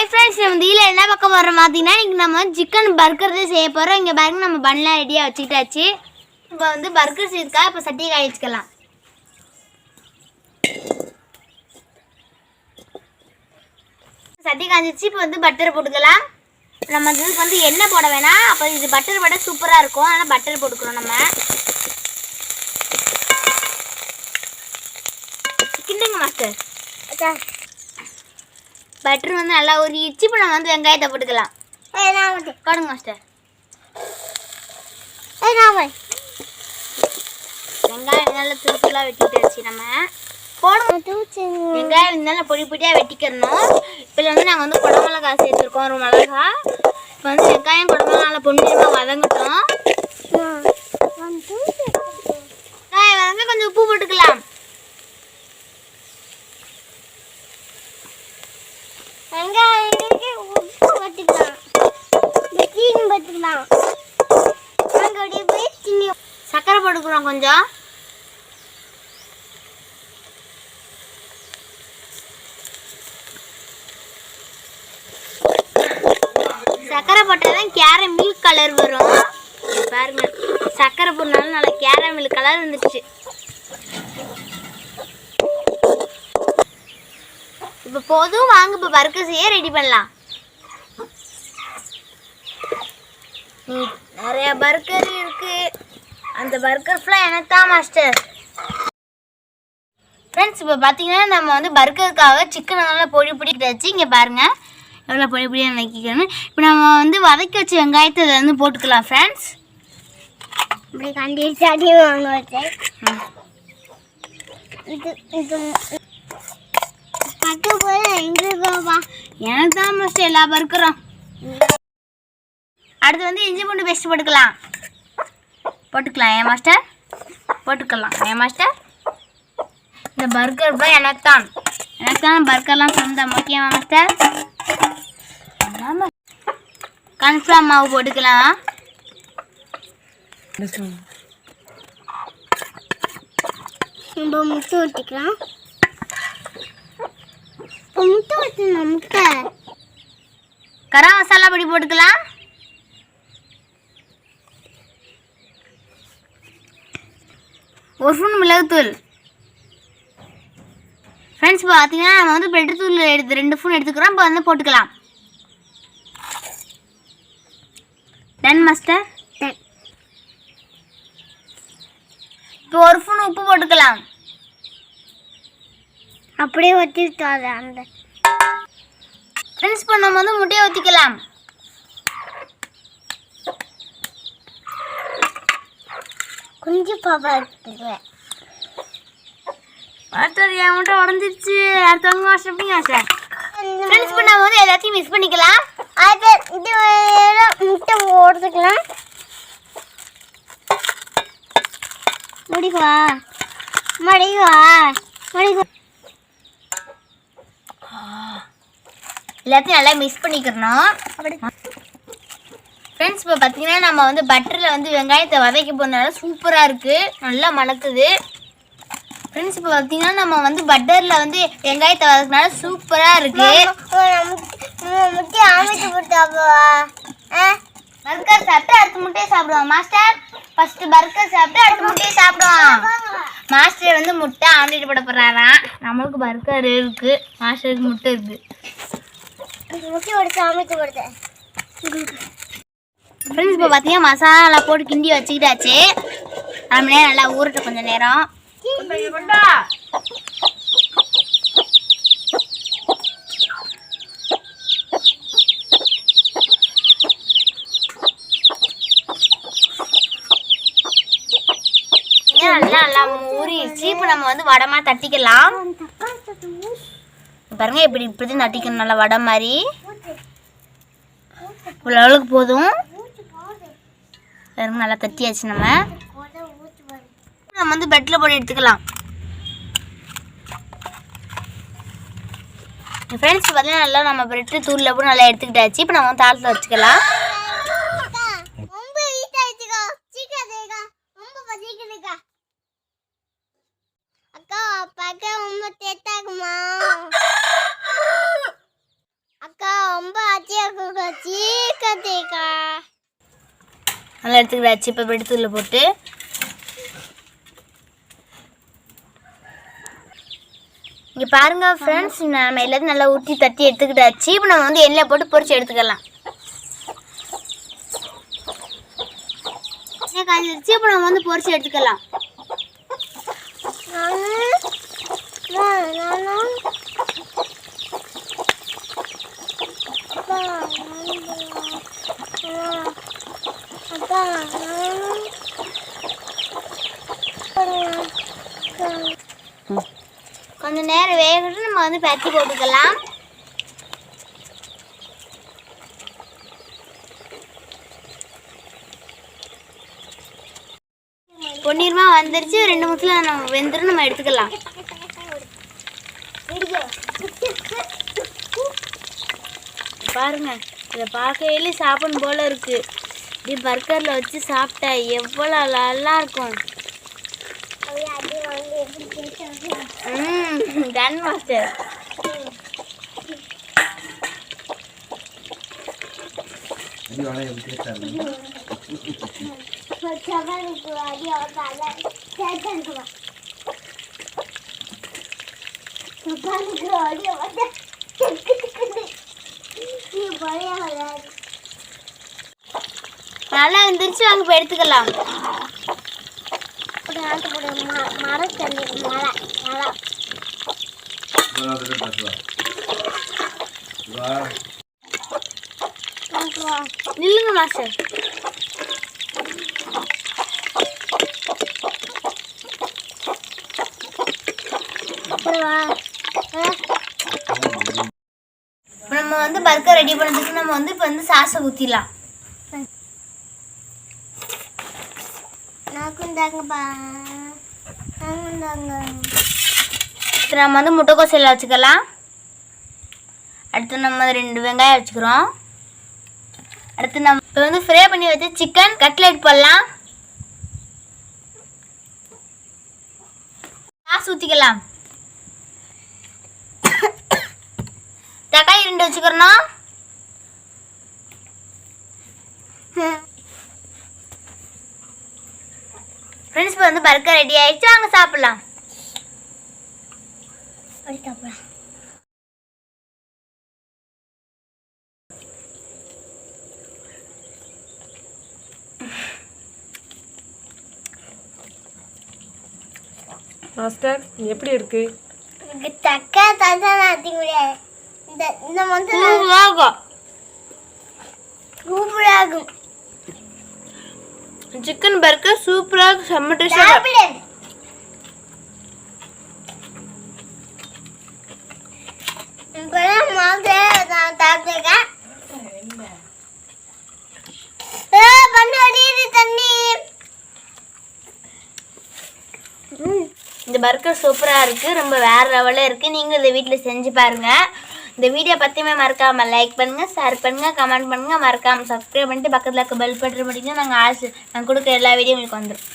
Hi friends நம்ம இதில என்ன பார்க்க போறோம் பாத்தீங்கன்னா இன்னைக்கு நம்ம சிக்கன் பர்கர் தான் செய்ய போறோம். இங்க பாருங்க நம்ம பண்ணலாம் ரெடியா வச்சிட்டாச்சு. இப்போ வந்து பர்கர் செய்யறதுக்கு இப்ப சட்டியை காய வச்சுக்கலாம். சட்டி காஞ்சிச்சு. இப்போ வந்து பட்டர் போட்டுக்கலாம். நம்ம இதுக்கு வந்து எண்ணெய் போட வேணாம். அப்ப இது பட்டர் போட சூப்பரா இருக்கும். அதனால பட்டர் போட்டுக்கறோம் நம்ம. கிண்டுங்க மாஸ்டர். அச்சா பட்டர் வந்து நல்லா ஊறிச்சு. இப்போ நம்ம வந்து வெங்காயத்தை போட்டுக்கலாம். காடுங்க மாஸ்டர். வெங்காயம் நல்லா துருத்துலாம் வெட்டிட்டாச்சு. நம்ம போடுங்க. வெங்காயம் நல்லா பொடி பொடியாக வெட்டிக்கிறணும். இப்போ வந்து நாங்கள் வந்து குடமிளகா சேர்த்துருக்கோம். ஒரு மிளகா. இப்போ வந்து வெங்காயம் குடமிளகா நல்லா பொன்னிறமாக வதங்கட்டும். வதங்க கொஞ்சம் உப்பு போட்டுக்கலாம். சக்கரை போட்டுக்கிறோம் கொஞ்சம். சக்கரை போட்டாதான் கேரமில் கலர் வரும். பாருங்க சக்கரை போட்டனால நல்லா கேரமில் கலர் வந்துருச்சு. இப்போ போதும். வாங்க இப்போ பர்கர் செய்ய ரெடி பண்ணலாம். நிறைய பர்கர் இருக்கு. அந்த பர்கர் ஃபுல்லாக எனக்கு தான் மாஸ்டர். ஃப்ரெண்ட்ஸ் இப்போ பார்த்தீங்கன்னா நம்ம வந்து பர்கருக்காக சிக்கனை நல்லா பொடி பிடிக்கிட்டாச்சு. இங்கே பாருங்கள் எவ்வளோ பொடி பொடியாக நக்கிக்கணும். இப்போ நம்ம வந்து வதக்கி வச்ச வெங்காயத்தை அதை வந்து போட்டுக்கலாம் ஃப்ரெண்ட்ஸ். இப்படி கண்டிச்சாடி வாங்க வச்சேன். எனக்கு தான் மாஸ்டர் எல்லா பர்கரும். அடுத்து வந்து இஞ்சி பூண்டு பேஸ்ட் போட்டுக்கலாம். ஏன் மாஸ்டர் போட்டுக்கலாம். ஏன் மாஸ்டர் இந்த பர்கர் தான் எனக்கு தான் பர்கர்லாம் சொந்தம். ஓகேவா மாஸ்டர்? கன்ஃபார்ம் மாவு போட்டுக்கலாம். முட்டை ஊற்றிக்கலாம். முட்டை ஊற்றணும். முட்டை கரம் மசாலா பொடி போட்டுக்கலாம். ஒரு ஸ்பூன் மிளகுத்தூள். ஃப்ரெண்ட்ஸ் இப்போ பார்த்தீங்கன்னா நம்ம வந்து பெட்ரு தூள் 2 ஸ்பூன் எடுத்துக்கிறோம். இப்போ வந்து போட்டுக்கலாம். Done master. இப்போ ஒரு ஸ்பூன் உப்பு போட்டுக்கலாம். அப்படியே ஊற்றிட்டாங்க அந்த ஃப்ரெண்ட்ஸ். இப்போ நம்ம வந்து முட்டையை ஊற்றிக்கலாம். கொஞ்சம் பாப்பா அடுத்தது என் முட்டை உடஞ்சிருச்சு. அடுத்தவங்க வாஷப்பிங்க சார். ஃப்ரெண்ட்ஸ் இப்போ நம்ம வந்து எல்லாத்தையும் மிக்ஸ் பண்ணிக்கலாம். இது முட்டை போடுறதுக்கலாம். முடிவா எல்லாத்தையும் நல்லா மிக்ஸ் பண்ணிக்கிறணும். ஃப்ரெண்ட்ஸ் இப்போ பார்த்தீங்கன்னா நம்ம வந்து பட்டரில் வந்து வெங்காயத்தை வதக்கி போனால சூப்பராக இருக்குது. நல்லா மணக்குது. ஃப்ரெண்ட்ஸ் இப்போ பார்த்தீங்கன்னா நம்ம வந்து பட்டரில் வந்து வெங்காயத்தை வதக்கினால சூப்பராக இருக்குது. பர்கர் சாப்பிட்டு அடுத்த முட்டையை சாப்பிடுவோம் மாஸ்டர். ஃபர்ஸ்ட் பர்கர் சாப்பிட்டு அடுத்த முட்டையை சாப்பிடுவோம். மாஸ்டர் வந்து முட்டை ஆம்லேட் போட போகிறாராம். நம்மளுக்கு பர்கர் இருக்குது, மாஸ்டருக்கு முட்டை இருக்குது. ஃப்ரெண்ட்ஸ் இப்போ பார்த்தீங்கன்னா மசாலா போட்டு கிண்டி வச்சுக்கிட்டாச்சு. நம்ம நல்லா ஊறட்டும் கொஞ்சம் நேரம். நல்லா ஊறிடுச்சு. இப்போ நம்ம வந்து வடமா தட்டிக்கலாம். பாருங்க இப்படி தட்டிக்கணும். நல்லா வடை மாதிரி இவ்வளோ அளவுக்கு போதும். நல்லா தட்டியாச்சு. நம்ம வந்து பெட்டில் போட்டு எடுத்துக்கலாம். ஃப்ரெண்ட்ஸ் பார்த்தீங்கன்னா நல்லா நம்ம பிரெட்டு தூளில் போட்டு நல்லா எடுத்துக்கிட்டாச்சு. இப்போ நம்ம தாளத்தில் வச்சுக்கலாம். அக்கா அப்பாக்கா ரொம்ப தேத்தாக்குமா. அக்கா ரொம்ப ஆச்சியா சீக்கா நல்லா எடுத்துக்கிட்டாச்சு. இப்போ எடுத்துல போட்டு இங்கே பாருங்க ஃப்ரெண்ட்ஸ், நம்ம எல்லாத்தையும் நல்லா ஊற்றி தட்டி எடுத்துக்கிட்டாச்சு. இப்போ நம்ம வந்து எண்ணெய் போட்டு பொரிச்சு எடுத்துக்கலாம். எண்ணெய் காய்ஞ்சிருச்சு. இப்போ நம்ம வந்து பொரிச்சு எடுத்துக்கலாம். கொஞ்சம் நேரம் வேகட்டும். நம்ம வந்து பருத்தி போட்டுக்கலாம். பொன்னிறமா வந்துருச்சு. 2 நிமிஷத்துல நம்ம வெந்துடும். நம்ம எடுத்துக்கலாம். பாருங்க, இதை பார்க்கையிலே சாப்பிடணும் போல இருக்கு. இப்படி பர்கரில் வச்சு சாப்பிட்டா எவ்வளோ நல்லா இருக்கும். Done master. நல்லா வந்துருச்சு. வாங்க போய் எடுத்துக்கலாம். நில்லுங்க மாஸ்டர். நம்ம வந்து பர்கர் ரெடி பண்ணதுக்கு நம்ம வந்து இப்போ வந்து சாஸை ஊற்றிடலாம். நம்ம வந்து முட்டைக்கோஸ் எல்லாம் வச்சுக்கலாம். அடுத்து நம்ம 2 வெங்காயம் வச்சுக்கிறோம். அடுத்து நம்ம இப்போ வந்து ஃப்ரை பண்ணி வச்சு சிக்கன் கட்லெட் போடலாம். சாஸ் ஊற்றிக்கலாம். தக்காளி 2 வச்சுக்கிறோம். ஃப்ரெண்ட்ஸ், இப்போ வந்து பர்கர் ரெடி ஆயிடுச்சு. வாங்க சாப்பிடலாம். மாஸ்டர், எப்படி இருக்கு? தக்காளி தான் அதி முடியாது. இந்த வந்து சூப்பராகும். சிக்கன் பர்கர் சூப்பராக செம்ம டேஸ்டா. இந்த பர்கர் சூப்பராக இருக்குது. ரொம்ப வேறு லெவலில் இருக்குது. நீங்கள் இதை வீட்டில் செஞ்சு பாருங்கள். இந்த வீடியோ பற்றியுமே மறக்காமல் லைக் பண்ணுங்கள், ஷேர் பண்ணுங்கள், கமெண்ட் பண்ணுங்கள். மறக்காமல் சப்ஸ்கிரைப் பண்ணிட்டு பக்கத்தில் இருக்க பெல் பட்டன் பண்ணிங்கன்னா நாங்கள் கொடுக்குற எல்லா வீடியோ உங்களுக்கு வந்துடும்.